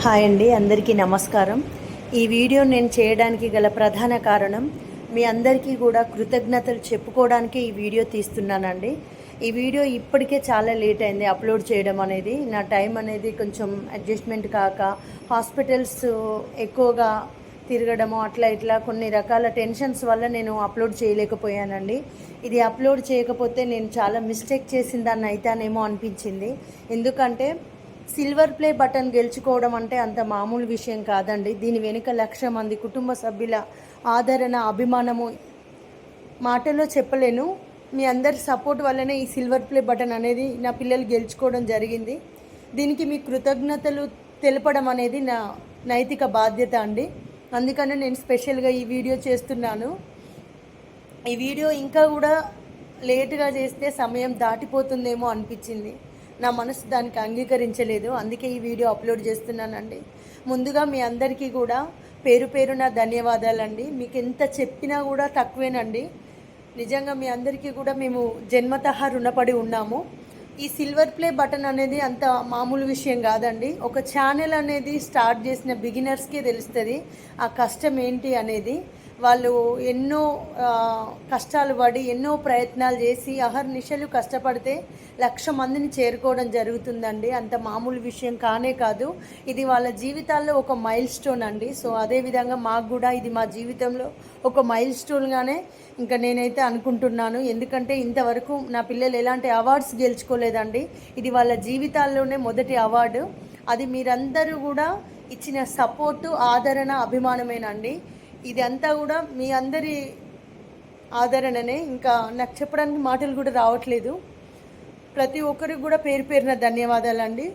Hi అండి, అందరికీ నమస్కారం. ఈ వీడియో నేను చేయడానికి గల ప్రధాన కారణం మీ అందరికీ కూడా కృతజ్ఞతలు చెప్పుకోవడానికి ఈ వీడియో తీస్తున్నానండి. ఈ వీడియో ఇప్పటికే చాలా లేట్ అయింది అప్లోడ్ చేయడం అనేది. నా టైం అనేది కొంచెం అడ్జస్ట్మెంట్ కాక హాస్పిటల్స్ ఎక్కువగా తిరగడము అట్లా ఇట్లా కొన్ని రకాల టెన్షన్స్ వల్ల నేను అప్లోడ్ చేయలేకపోయానండి. ఇది అప్లోడ్ చేయకపోతే నేను చాలా మిస్టేక్ చేసిన దాన్ని అయితేనేమో అనిపించింది. ఎందుకంటే సిల్వర్ ప్లే బటన్ గెలుచుకోవడం అంటే అంత మామూలు విషయం కాదండి. దీని వెనుక 1,00,000 మంది కుటుంబ సభ్యుల ఆదరణ, అభిమానము మాటల్లో చెప్పలేను. మీ అందరి సపోర్ట్ వల్లనే ఈ సిల్వర్ ప్లే బటన్ అనేది నా పిల్లలు గెలుచుకోవడం జరిగింది. దీనికి మీ కృతజ్ఞతలు తెలపడం అనేది నా నైతిక బాధ్యత అండి. అందుకనే నేను స్పెషల్గా ఈ వీడియో చేస్తున్నాను. ఈ వీడియో ఇంకా కూడా లేటుగా చేస్తే సమయం దాటిపోతుందేమో అనిపించింది. నా మనసు దానికి అంగీకరించలేదు. అందుకే ఈ వీడియో అప్లోడ్ చేస్తున్నానండి. ముందుగా మీ అందరికీ కూడా పేరు పేరున ధన్యవాదాలండి. మీకు ఎంత చెప్పినా కూడా తక్కువేనండి. నిజంగా మీ అందరికీ కూడా మేము జన్మతః రుణపడి ఉన్నాము. ఈ సిల్వర్ ప్లే బటన్ అనేది అంత మామూలు విషయం కాదండి. ఒక ఛానల్ అనేది స్టార్ట్ చేసిన బిగినర్స్కే తెలుస్తుంది ఆ కష్టం ఏంటి అనేది. వాళ్ళు ఎన్నో కష్టాలు పడి ఎన్నో ప్రయత్నాలు చేసి అహర్నిశలు కష్టపడితే 1,00,000 మందిని చేరుకోవడం జరుగుతుందండి. అంత మామూలు విషయం కానే కాదు. ఇది వాళ్ళ జీవితాల్లో ఒక మైల్ స్టోన్ అండి. సో అదేవిధంగా మాకు కూడా ఇది మా జీవితంలో ఒక మైల్ స్టోన్గానే ఇంకా నేనైతే అనుకుంటున్నాను. ఎందుకంటే ఇంతవరకు నా పిల్లలు ఎలాంటి అవార్డ్స్ గెలుచుకోలేదండి. ఇది వాళ్ళ జీవితాల్లోనే మొదటి అవార్డు. అది మీరందరూ కూడా ఇచ్చిన సపోర్టు, ఆదరణ, అభిమానమేనండి. ఇదంతా కూడా మీ అందరి ఆదరణనే. ఇంకా నాకు చెప్పడానికి మాటలు కూడా రావట్లేదు. ప్రతి ఒక్కరికి కూడా పేరు పేరున ధన్యవాదాలండి.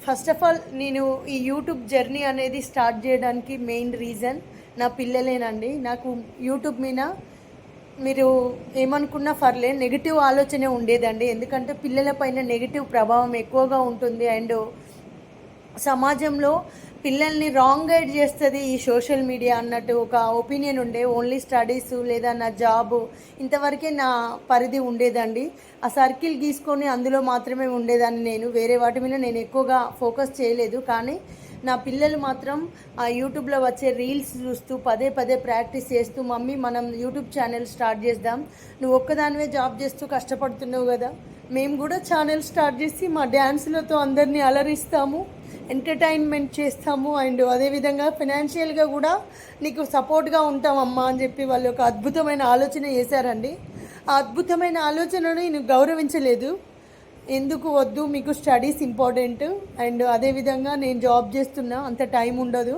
ఫస్ట్ ఆఫ్ ఆల్ నేను ఈ యూట్యూబ్ జర్నీ అనేది స్టార్ట్ చేయడానికి మెయిన్ రీజన్ నా పిల్లలేనండి. నాకు యూట్యూబ్ మీద మీరు ఏమనుకున్నా పర్లే నెగిటివ్ ఆలోచనే ఉండేదండి. ఎందుకంటే పిల్లలపైన నెగిటివ్ ప్రభావం ఎక్కువగా ఉంటుంది. అండ్ సమాజంలో పిల్లల్ని రాంగ్ గైడ్ చేస్తుంది ఈ సోషల్ మీడియా అన్నట్టు ఒక ఒపీనియన్ ఉండే. ఓన్లీ స్టడీస్ లేదా నా జాబు ఇంతవరకే నా పరిధి ఉండేదండి. ఆ సర్కిల్ గీసుకొని అందులో మాత్రమే ఉండేదాన్ని. నేను వేరే వాటి మీద నేను ఎక్కువగా ఫోకస్ చేయలేదు. కానీ నా పిల్లలు మాత్రం ఆ యూట్యూబ్లో వచ్చే రీల్స్ చూస్తూ పదే పదే ప్రాక్టీస్ చేస్తూ, మమ్మీ మనం యూట్యూబ్ ఛానల్ స్టార్ట్ చేద్దాం, నువ్వు ఒక్కదానివే జాబ్ చేస్తూ కష్టపడుతున్నావు కదా, మేము కూడా ఛానల్ స్టార్ట్ చేసి మా డ్యాన్సులతో అందరినీ అలరిస్తాము, ఎంటర్టైన్మెంట్ చేస్తాము, అండ్ అదేవిధంగా ఫైనాన్షియల్గా కూడా నీకు సపోర్ట్గా ఉంటామమ్మా అని చెప్పి వాళ్ళు ఒక అద్భుతమైన ఆలోచన చేశారండి. ఆ అద్భుతమైన ఆలోచనను నేను గౌరవించలేదు. ఎందుకు వద్దు, మీకు స్టడీస్ ఇంపార్టెంట్, అండ్ అదేవిధంగా నేను జాబ్ చేస్తున్నా, అంత టైం ఉండదు,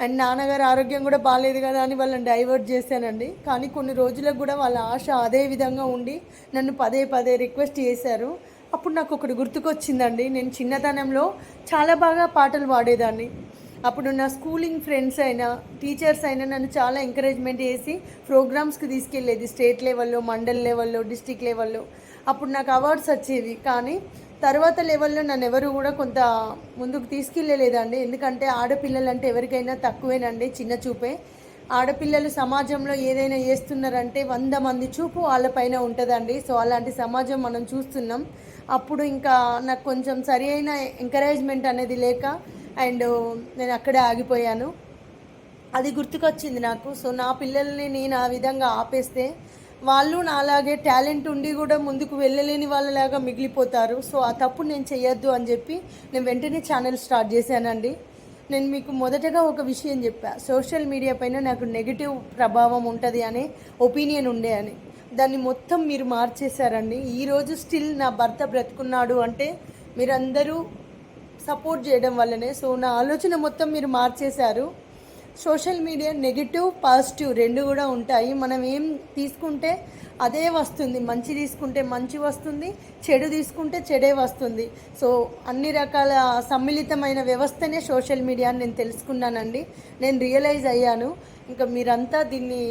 అండ్ నాన్నగారు ఆరోగ్యం కూడా బాగాలేదు కదా అని వాళ్ళని డైవర్ట్ చేశానండి. కానీ కొన్ని రోజులకు కూడా వాళ్ళ ఆశ అదే విధంగా ఉండి నన్ను పదే పదే రిక్వెస్ట్ చేశారు. అప్పుడు నాకు ఒకటి గుర్తుకొచ్చిందండి. నేను చిన్నతనంలో చాలా బాగా పాటలు పాడేదాన్ని. అప్పుడు నా స్కూలింగ్ ఫ్రెండ్స్ అయినా టీచర్స్ అయినా నన్ను చాలా ఎంకరేజ్మెంట్ చేసి ప్రోగ్రామ్స్కి తీసుకెళ్ళేది. స్టేట్ లెవెల్లో, మండల్ లెవెల్లో, డిస్టిక్ లెవెల్లో. అప్పుడు నాకు అవార్డ్స్ వచ్చేవి. కానీ తర్వాత లెవెల్లో నన్ను ఎవరు కూడా కొంత ముందుకు తీసుకెళ్ళలేదండి. ఎందుకంటే ఆడపిల్లలు అంటే ఎవరికైనా తక్కువేనండి, చిన్న చూపే. ఆడపిల్లలు సమాజంలో ఏదైనా చేస్తున్నారంటే 100 మంది చూపు వాళ్ళపైన ఉంటుందండి. సో అలాంటి సమాజం మనం చూస్తున్నాం. అప్పుడు ఇంకా నాకు కొంచెం సరి అయిన ఎంకరేజ్మెంట్ అనేది లేక అండ్ నేను అక్కడే ఆగిపోయాను. అది గుర్తుకొచ్చింది నాకు. సో నా పిల్లల్ని నేను ఆ విధంగా ఆపేస్తే వాళ్ళు నాలాగే టాలెంట్ ఉండి కూడా ముందుకు వెళ్ళలేని వాళ్ళలాగా మిగిలిపోతారు. సో ఆ తప్పు నేను చేయొద్దు అని చెప్పి నేను వెంటనే ఛానల్ స్టార్ట్ చేశానండి. నేను మీకు మొదటగా ఒక విషయం చెప్పా, సోషల్ మీడియా పైన నాకు నెగిటివ్ ప్రభావం ఉంటుంది అనే ఒపీనియన్ ఉండే అని. దాన్ని మొత్తం మీరు మార్చేశారండి. ఈరోజు స్టిల్ నా భర్త బ్రతుకున్నాడు అంటే మీరందరూ సపోర్ట్ చేయడం వల్లనే. సో నా ఆలోచన మొత్తం మీరు మార్చేశారు. సోషల్ మీడియా నెగిటివ్, పాజిటివ్ రెండు కూడా ఉంటాయి. మనం ఏం తీసుకుంటే అదే వస్తుంది. మంచి తీసుకుంటే మంచి వస్తుంది, చెడు తీసుకుంటే చెడే వస్తుంది. సో అన్ని రకాల సమ్మిళితమైన వ్యవస్థనే సోషల్ మీడియా అని నేను తెలుసుకున్నానండి. నేను రియలైజ్ అయ్యాను. ఇంకా మీరంతా దీన్ని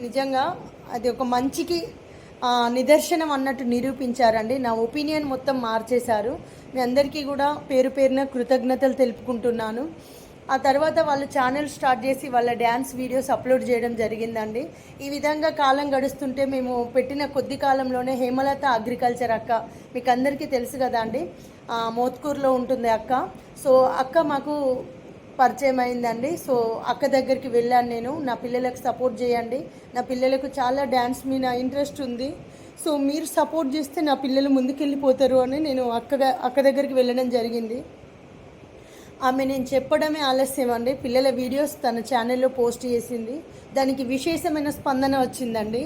నిజంగా అది ఒక మంచికి నిదర్శనం అన్నట్టు నిరూపించారండి. నా ఒపీనియన్ మొత్తం మార్చేశారు. మీ అందరికీ కూడా పేరు పేరున కృతజ్ఞతలు తెలుపుకుంటున్నాను. ఆ తర్వాత వాళ్ళు ఛానల్ స్టార్ట్ చేసి వాళ్ళ డ్యాన్స్ వీడియోస్ అప్లోడ్ చేయడం జరిగిందండి. ఈ విధంగా కాలం గడుస్తుంటే మేము పెట్టిన కొద్ది కాలంలోనే హేమలత అగ్రికల్చర్ అక్క, మీకు అందరికీ తెలుసు కదా అండి, మోత్కూరులో ఉంటుంది అక్క. సో అక్క మాకు పరిచయం అయిందండి. సో అక్క దగ్గరికి వెళ్ళాను నేను. నా పిల్లలకు సపోర్ట్ చేయండి, నా పిల్లలకు చాలా డ్యాన్స్ మీద ఇంట్రెస్ట్ ఉంది, సో మీరు సపోర్ట్ చేస్తే నా పిల్లలు ముందుకెళ్ళిపోతారు అని నేను అక్క దగ్గరికి వెళ్ళడం జరిగింది. ఆమె నేను చెప్పడమే ఆలస్యం అండి, పిల్లల వీడియోస్ తన ఛానల్లో పోస్ట్ చేసింది. దానికి విశేషమైన స్పందన వచ్చిందండి.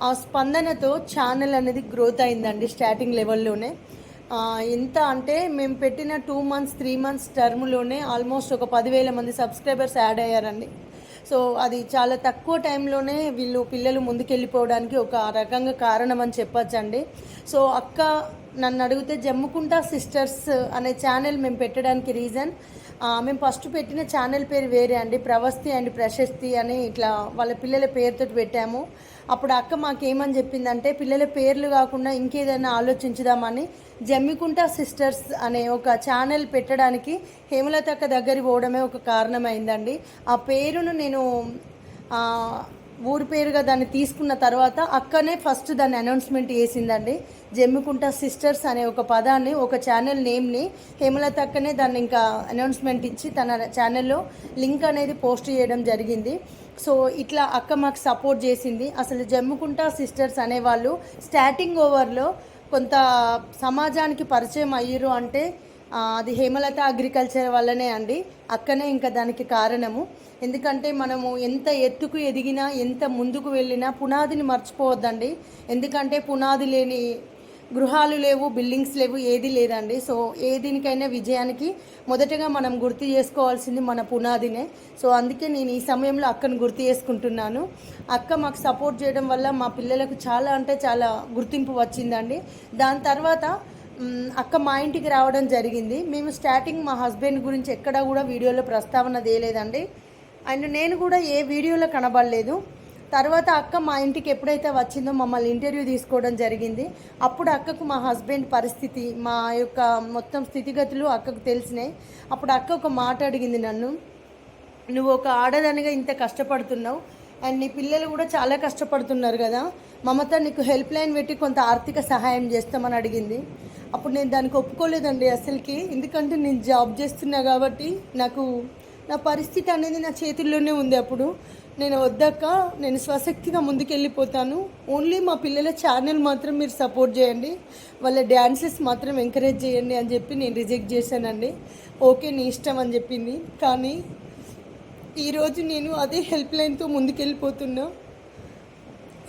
ఆ స్పందనతో ఛానల్ అనేది గ్రోత్ అయిందండి స్టార్టింగ్ లెవెల్లోనే. ఎంత అంటే మేము పెట్టిన 2 months 3 months టర్మ్లోనే ఆల్మోస్ట్ ఒక 10,000 మంది సబ్స్క్రైబర్స్ యాడ్ అయ్యారండి. సో అది చాలా తక్కువ టైంలోనే పిల్లలు ముందుకెళ్ళిపోవడానికి ఒక రకంగా కారణం అని చెప్పచ్చండి. సో అక్క నన్ను అడిగితే జమ్ముకుంటా సిస్టర్స్ అనే ఛానల్ మేము పెట్టడానికి రీజన్, మేము ఫస్ట్ పెట్టిన ఛానల్ పేరు వేరే అండి, ప్రవస్తి అండ్ ప్రశస్తి అని ఇట్లా వాళ్ళ పిల్లల పేరుతో పెట్టాము. అప్పుడు అక్క మాకేమని చెప్పిందంటే పిల్లల పేర్లు కాకుండా ఇంకేదైనా ఆలోచించుదామని జమ్మికుంట సిస్టర్స్ అనే ఒక ఛానల్ పెట్టడానికి హేమలత అక్క దగ్గర పోవడమే ఒక కారణమైందండి. ఆ పేరును నేను ఊరి పేరుగా దాన్ని తీసుకున్న తర్వాత అక్కనే ఫస్ట్ దాన్ని అనౌన్స్మెంట్ చేసిందండి. జమ్మికుంట సిస్టర్స్ అనే ఒక పదాన్ని, ఒక ఛానల్ నేమ్ని హేమలత అక్కనే దాన్ని ఇంకా అనౌన్స్మెంట్ ఇచ్చి తన ఛానల్లో లింక్ అనేది పోస్ట్ చేయడం జరిగింది. సో ఇట్లా అక్క మాకు సపోర్ట్ చేసింది. అసలు జమ్మికుంట సిస్టర్స్ అనేవాళ్ళు స్టార్టింగ్ ఓవర్లో కొంత సమాజానికి పరిచయం అయ్యారు అంటే అది హేమలత అగ్రికల్చర్ వల్లనే అండి. అక్కనే ఇంకా దానికి కారణము. ఎందుకంటే మనము ఎంత ఎత్తుకు ఎదిగినా, ఎంత ముందుకు వెళ్ళినా పునాదిని మర్చిపోవద్దండి. ఎందుకంటే పునాది లేని గృహాలు లేవు, బిల్డింగ్స్ లేవు, ఏది లేదండి. సో ఏ దీనికైనా విజయానికి మొదటగా మనం గుర్తు చేసుకోవాల్సింది మన పునాదినే. సో అందుకే నేను ఈ సమయంలో అక్కను గుర్తు చేసుకుంటున్నాను. అక్క మాకు సపోర్ట్ చేయడం వల్ల మా పిల్లలకు చాలా అంటే చాలా గుర్తింపు వచ్చిందండి. దాని తర్వాత అక్క మా ఇంటికి రావడం జరిగింది. మేము స్టార్టింగ్ మా హస్బెండ్ గురించి ఎక్కడా కూడా వీడియోలో ప్రస్తావన తేలేదండి, అండ్ నేను కూడా ఏ వీడియోలో కనబడలేదు. తర్వాత అక్క మా ఇంటికి ఎప్పుడైతే వచ్చిందో మమ్మల్ని ఇంటర్వ్యూ తీసుకోవడం జరిగింది. అప్పుడు అక్కకు మా హస్బెండ్ పరిస్థితి, మా యొక్క మొత్తం స్థితిగతులు అక్కకు తెలిసినాయి. అప్పుడు అక్క ఒక మాట అడిగింది నన్ను, నువ్వు ఒక ఆడదానిగా ఇంత కష్టపడుతున్నావు అండ్ నీ పిల్లలు కూడా చాలా కష్టపడుతున్నారు కదా, మమత నీకు హెల్ప్ లైన్ పెట్టి కొంత ఆర్థిక సహాయం చేస్తామని అడిగింది. అప్పుడు నేను దానికి ఒప్పుకోలేదండి అసలుకి. ఎందుకంటే నేను జాబ్ చేస్తున్నా కాబట్టి నాకు నా పరిస్థితి అనేది నా చేతుల్లోనే ఉంది. అప్పుడు నేను వద్దాక నేను స్వశక్తిగా ముందుకెళ్ళిపోతాను, ఓన్లీ మా పిల్లల ఛానల్ మాత్రం మీరు సపోర్ట్ చేయండి, వాళ్ళ డ్యాన్సెస్ మాత్రం ఎంకరేజ్ చేయండి అని చెప్పి నేను రిజెక్ట్ చేశానండి. ఓకే నీ ఇష్టం అని చెప్పింది. కానీ ఈరోజు నేను అదే హెల్ప్ లైన్తో ముందుకెళ్ళిపోతున్నా.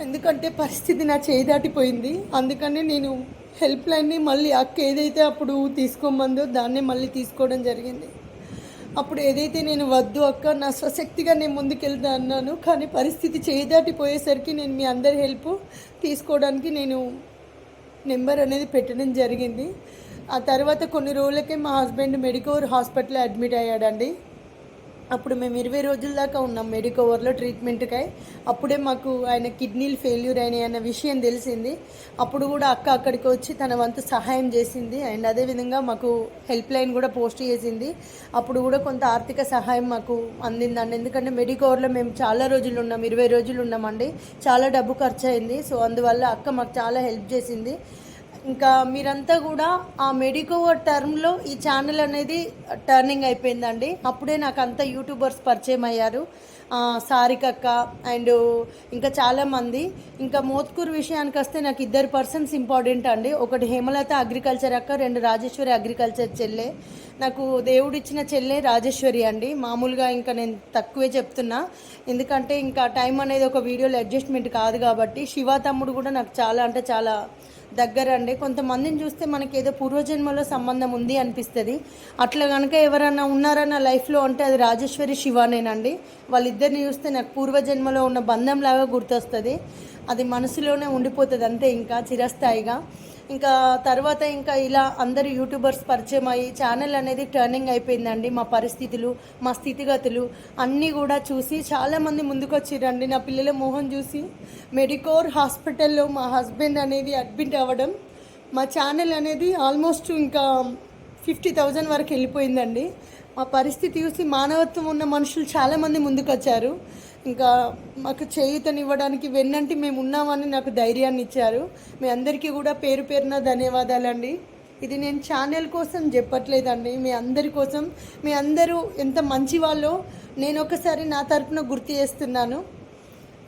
ఎందుకంటే పరిస్థితి నా చేయి దాటిపోయింది. అందుకనే నేను హెల్ప్ లైన్ని మళ్ళీ అక్క ఏదైతే అప్పుడు తీసుకోమందో దాన్నే మళ్ళీ తీసుకోవడం జరిగింది. అప్పుడు ఏదైతే నేను వద్దు అక్క, నా స్వశక్తిగా నేను ముందుకెళ్తా అన్నాను, కానీ పరిస్థితి చేయి దాటిపోయేసరికి నేను మీ అందరి హెల్ప్ తీసుకోవడానికి నేను నెంబర్ అనేది పెట్టడం జరిగింది. ఆ తర్వాత కొన్ని రోజులకే మా హస్బెండ్ మెడికోవర్ హాస్పిటల్లో అడ్మిట్ అయ్యాడండి. అప్పుడు మేము 20 రోజుల దాకా ఉన్నాం మెడికోవర్లో ట్రీట్మెంట్కై. అప్పుడే మాకు ఆయన కిడ్నీలు ఫెయిల్యూర్ అయినాయి అన్న విషయం తెలిసింది. అప్పుడు కూడా అక్క అక్కడికి వచ్చి తన వంతు సహాయం చేసింది. అండ్ అదేవిధంగా మాకు హెల్ప్ లైన్ కూడా పోస్ట్ చేసింది. అప్పుడు కూడా కొంత ఆర్థిక సహాయం మాకు అందిందండి. ఎందుకంటే మెడికోవర్లో మేము చాలా రోజులు ఉన్నాం, 20 రోజులు ఉన్నామండి. చాలా డబ్బు ఖర్చు అయింది. సో అందువల్ల అక్క మాకు చాలా హెల్ప్ చేసింది. ఇంకా మీరంతా కూడా ఆ మెడికోవర్ టర్మ్లో ఈ ఛానల్ అనేది టర్నింగ్ అయిపోయిందండి. అప్పుడే నాకు అంతా యూట్యూబర్స్ పరిచయం అయ్యారు, సారికక్క అండ్ ఇంకా చాలామంది. ఇంకా మోత్కూరు విషయానికి వస్తే నాకు 2 పర్సన్స్ ఇంపార్టెంట్ అండి. ఒకటి హేమలత అగ్రికల్చర్ అక్క, 2 రాజేశ్వరి అగ్రికల్చర్ చెల్లె. నాకు దేవుడిచ్చిన చెల్లె రాజేశ్వరి అండి. మామూలుగా ఇంకా నేను తక్కువే చెప్తున్నా, ఎందుకంటే ఇంకా టైం అనేది ఒక వీడియోలో అడ్జస్ట్మెంట్ కాదు కాబట్టి. శివ తమ్ముడు కూడా నాకు చాలా అంటే చాలా దగ్గర అండి. కొంతమందిని చూస్తే మనకి ఏదో పూర్వజన్మలో సంబంధం ఉంది అనిపిస్తుంది. అట్లా కనుక ఎవరన్నా ఉన్నారన్న లైఫ్లో అంటే అది రాజేశ్వరి శివానేనండి. వాళ్ళిద్దరిని చూస్తే నాకు పూర్వజన్మలో ఉన్న బంధంలాగా గుర్తొస్తుంది. అది మనసులోనే ఉండిపోతుంది అంతే, ఇంకా చిరస్థాయిగా. ఇంకా తర్వాత ఇంకా ఇలా అందరు యూట్యూబర్స్ పరిచయం అయ్యి ఛానల్ అనేది టర్నింగ్ అయిపోయిందండి. మా పరిస్థితులు, మా స్థితిగతులు అన్నీ కూడా చూసి చాలామంది ముందుకు వచ్చిరండి. నా పిల్లల మోహన్ చూసి మెడికోర్ హాస్పిటల్లో మా హస్బెండ్ అనేది అడ్మిట్ అవ్వడం, మా ఛానల్ అనేది ఆల్మోస్ట్ ఇంకా 50,000 వరకు వెళ్ళిపోయిందండి. మా పరిస్థితి చూసి మానవత్వం ఉన్న మనుషులు చాలామంది ముందుకు వచ్చారు. ఇంకా మాకు చేయూతనివ్వడానికి వెన్నంటి మేము ఉన్నామని నాకు ధైర్యాన్ని ఇచ్చారు. మీ అందరికీ కూడా పేరు పేరున ధన్యవాదాలండి. ఇది నేను ఛానల్ కోసం చెప్పట్లేదండి, మీ అందరి కోసం. మీ అందరూ ఎంత మంచి వాళ్ళో నేను ఒకసారి నా తరపున గుర్తు చేస్తున్నాను.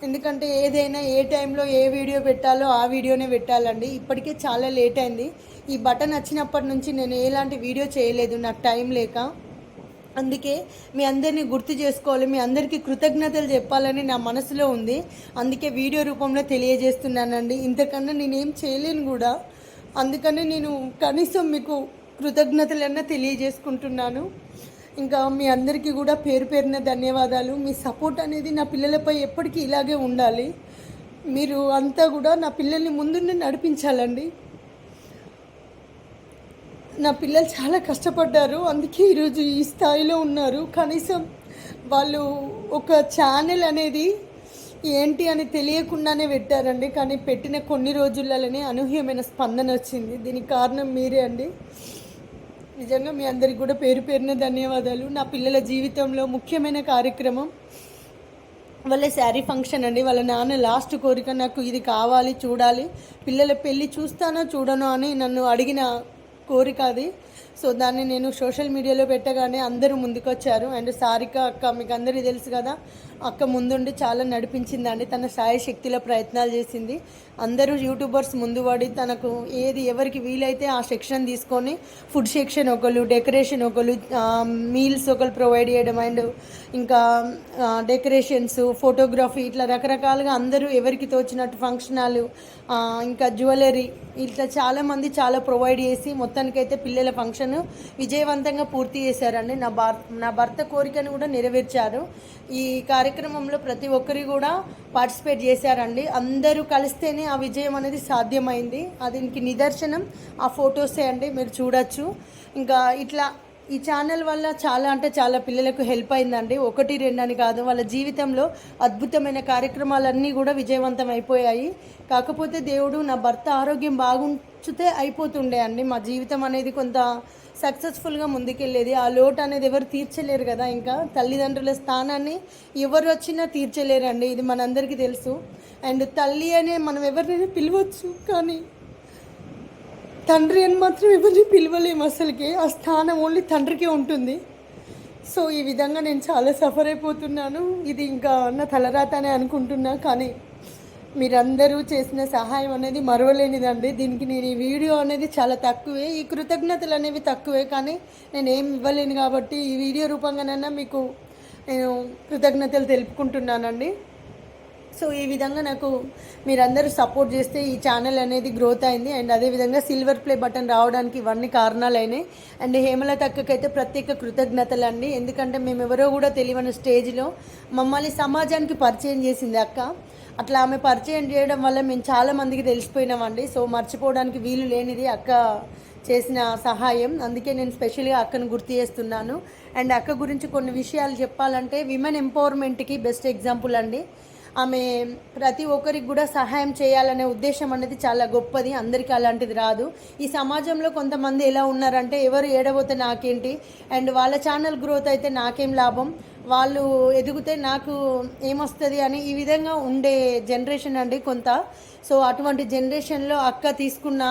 ఎందుకంటే ఏదైనా ఏ టైంలో ఏ వీడియో పెట్టాలో ఆ వీడియోనే పెట్టాలండి. ఇప్పటికే చాలా లేట్ అయింది. ఈ బటన్ వచ్చినప్పటి నుంచి నేను ఎలాంటి వీడియో చేయలేదు, నాకు టైం లేక. అందుకే మీ అందరినీ గుర్తు చేసుకోవాలి, మీ అందరికీ కృతజ్ఞతలు చెప్పాలని నా మనసులో ఉంది. అందుకే వీడియో రూపంలో తెలియజేస్తున్నానండి. ఇంతకన్నా నేనేం చేయలేను కూడా. అందుకని నేను కనీసం మీకు కృతజ్ఞతలన్నా తెలియజేసుకుంటున్నాను. ఇంకా మీ అందరికీ కూడా పేరు పేరున ధన్యవాదాలు. మీ సపోర్ట్ అనేది నా పిల్లలపై ఎప్పటికీ ఇలాగే ఉండాలి. మీరు అంతా కూడా నా పిల్లల్ని ముందుండి నడిపించాలండి. నా పిల్లలు చాలా కష్టపడ్డారు, అందుకే ఈరోజు ఈ స్థాయిలో ఉన్నారు. కనీసం వాళ్ళు ఒక ఛానల్ అనేది ఏంటి అని తెలియకుండానే పెట్టారండి. కానీ పెట్టిన కొన్ని రోజులలోనే అనూహ్యమైన స్పందన వచ్చింది. దీనికి కారణం మీరే అండి. నిజంగా మీ అందరికి కూడా పేరు పేరున ధన్యవాదాలు. నా పిల్లల జీవితంలో ముఖ్యమైన కార్యక్రమం వాళ్ళ శారీ ఫంక్షన్ అండి. వాళ్ళ నాన్న లాస్ట్ కోరిక నాకు ఇది కావాలి, చూడాలి, పిల్లల పెళ్ళి చూస్తానో చూడనో అని నన్ను అడిగిన కోరిక అది. సో దాన్ని నేను సోషల్ మీడియాలో పెట్టగానే అందరూ ముందుకొచ్చారు. అండ్ సారిక అక్క, మీకు అందరికీ తెలుసు కదా, అక్క ముందుండి చాలా నడిపించిందండి. తన సాయి శక్తిలో ప్రయత్నాలు చేసింది. అందరూ యూట్యూబర్స్ ముందు పడి తనకు ఏది ఎవరికి వీలైతే ఆ సెక్షన్ తీసుకొని ఫుడ్ సెక్షన్ ఒకరు, డెకరేషన్ ఒకరు, మీల్స్ ఒకరు ప్రొవైడ్ చేయడం, అండ్ ఇంకా డెకరేషన్స్, ఫోటోగ్రఫీ, ఇట్లా రకరకాలుగా అందరూ ఎవరికి తోచినట్టు ఫంక్షన్ హాలు, ఇంకా జ్యువెలరీ, ఇట్లా చాలామంది చాలా ప్రొవైడ్ చేసి మొత్తానికైతే పిల్లల ఫంక్షన్ విజయవంతంగా పూర్తి చేశారండి. నా భర్త కోరికను కూడా నెరవేర్చారు. ఈ కార్యక్రమంలో ప్రతి ఒక్కరు కూడా పార్టిసిపేట్ చేశారండి. అందరూ కలిస్తేనే ఆ విజయం అనేది సాధ్యమైంది. దీనికి నిదర్శనం ఆ ఫొటోసే అండి, మీరు చూడొచ్చు. ఇంకా ఇట్లా ఈ ఛానల్ వల్ల చాలా అంటే చాలా పిల్లలకు హెల్ప్ అయిందండి. 1, 2 అని కాదు, వాళ్ళ జీవితంలో అద్భుతమైన కార్యక్రమాలన్నీ కూడా విజయవంతం అయిపోయాయి. కాకపోతే దేవుడు నా భర్త ఆరోగ్యం బాగుంచితే అయిపోతుండే అండి. మా జీవితం అనేది కొంత సక్సెస్ఫుల్గా ముందుకెళ్ళేది. ఆ లోటు అనేది ఎవరు తీర్చలేరు కదా. ఇంకా తల్లిదండ్రుల స్థానాన్ని ఎవరు వచ్చినా తీర్చలేరండి, ఇది మనందరికీ తెలుసు. అండ్ తల్లి అనే మనం ఎవరినైనా పిలవచ్చు, కానీ తండ్రి అని మాత్రం ఎవరిని పిలవలేము అసలుకి. ఆ స్థానం ఓన్లీ తండ్రికే ఉంటుంది. సో ఈ విధంగా నేను చాలా సఫర్ అయిపోతున్నాను. ఇది ఇంకా నా తలరాత అని అనుకుంటున్నా. కానీ మీరందరూ చేసిన సహాయం అనేది మరవలేనిదండి. దీనికి నేను ఈ వీడియో అనేది చాలా తక్కువే, ఈ కృతజ్ఞతలు అనేవి తక్కువే, కానీ నేను ఏం ఇవ్వలేను కాబట్టి ఈ వీడియో రూపంగానైనా మీకు నేను కృతజ్ఞతలు తెలుపుకుంటున్నానండి. సో ఈ విధంగా నాకు మీరందరూ సపోర్ట్ చేస్తే ఈ ఛానల్ అనేది గ్రోత్ అయింది. అండ్ అదేవిధంగా సిల్వర్ ప్లే బటన్ రావడానికి ఇవన్నీ కారణాలు అయినాయి. అండ్ హేమలత అక్కకైతే ప్రత్యేక కృతజ్ఞతలు అండి. ఎందుకంటే మేము ఎవరో కూడా తెలియని స్టేజ్లో మమ్మల్ని సమాజానికి పరిచయం చేసింది అక్క. అట్లా ఆమె పరిచయం చేయడం వల్ల మేము చాలామందికి తెలిసిపోయినామండి. సో మర్చిపోవడానికి వీలు లేనిది అక్క చేసిన సహాయం. అందుకే నేను స్పెషల్గా అక్కను గుర్తు చేస్తున్నాను. అండ్ అక్క గురించి కొన్ని విషయాలు చెప్పాలంటే విమెన్ ఎంపవర్మెంట్కి బెస్ట్ ఎగ్జాంపుల్ అండి. ఆమె ప్రతి ఒక్కరికి కూడా సహాయం చేయాలనే ఉద్దేశం అనేది చాలా గొప్పది. అందరికీ అలాంటిది రాదు. ఈ సమాజంలో కొంతమంది ఎలా ఉన్నారంటే ఎవరు ఏడబోతే నాకేంటి, అండ్ వాళ్ళ ఛానల్ గ్రోత్ అయితే నాకేం లాభం, వాళ్ళు ఎదిగితే నాకు ఏమొస్తుంది అని ఈ విధంగా ఉండే జనరేషన్ అండి కొంత. సో అటువంటి జనరేషన్లో అక్క తీసుకున్న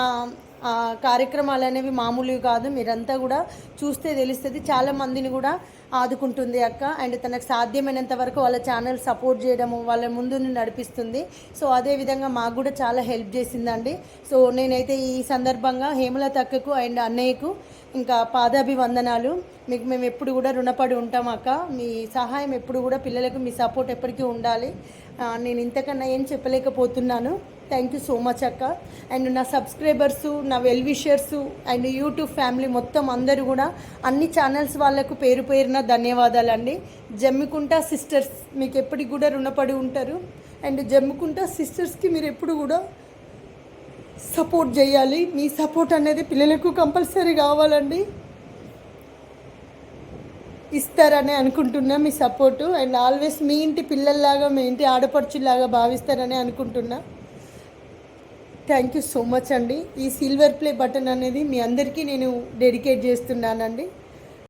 కార్యక్రమాలు అనేవి మామూలువి కాదు. మీరంతా కూడా చూస్తే తెలుస్తుంది. చాలామందిని కూడా ఆదుకుంటుంది అక్క. అండ్ తనకు సాధ్యమైనంత వరకు వాళ్ళ ఛానల్ సపోర్ట్ చేయడము, వాళ్ళ ముందు నడిపిస్తుంది. సో అదేవిధంగా మాకు కూడా చాలా హెల్ప్ చేసిందండి. సో నేనైతే ఈ సందర్భంగా హేమలత అక్కకు అండ్ అన్నయ్యకు ఇంకా పాదాభివందనాలు. మీకు మేము ఎప్పుడు కూడా రుణపడి ఉంటాం అక్క. మీ సహాయం ఎప్పుడు కూడా పిల్లలకు మీ సపోర్ట్ ఎప్పటికీ ఉండాలి. నేను ఇంతకన్నా ఏం చెప్పలేకపోతున్నాను. థ్యాంక్ యూ సో మచ్ అక్క. అండ్ నా సబ్స్క్రైబర్సు, నా వెల్ విషర్సు అండ్ యూట్యూబ్ ఫ్యామిలీ మొత్తం అందరూ కూడా అన్ని ఛానల్స్ వాళ్ళకు పేరు పేరున ధన్యవాదాలండి. జమ్మికుంట సిస్టర్స్ మీకు ఎప్పటికి కూడా రుణపడి ఉంటారు. అండ్ జమ్మికుంట సిస్టర్స్కి మీరు ఎప్పుడు కూడా సపోర్ట్ చేయాలి. మీ సపోర్ట్ అనేది పిల్లలకు కంపల్సరీ కావాలండి. ఇస్తారని అనుకుంటున్నా మీ సపోర్టు. అండ్ ఆల్వేస్ మీ ఇంటి పిల్లల్లాగా, మీ ఇంటి ఆడపడుచులాగా భావిస్తారని అనుకుంటున్నా. థ్యాంక్ యూ సో మచ్ అండి. ఈ సిల్వర్ ప్లే బటన్ అనేది మీ అందరికీ నేను డెడికేట్ చేస్తున్నానండి.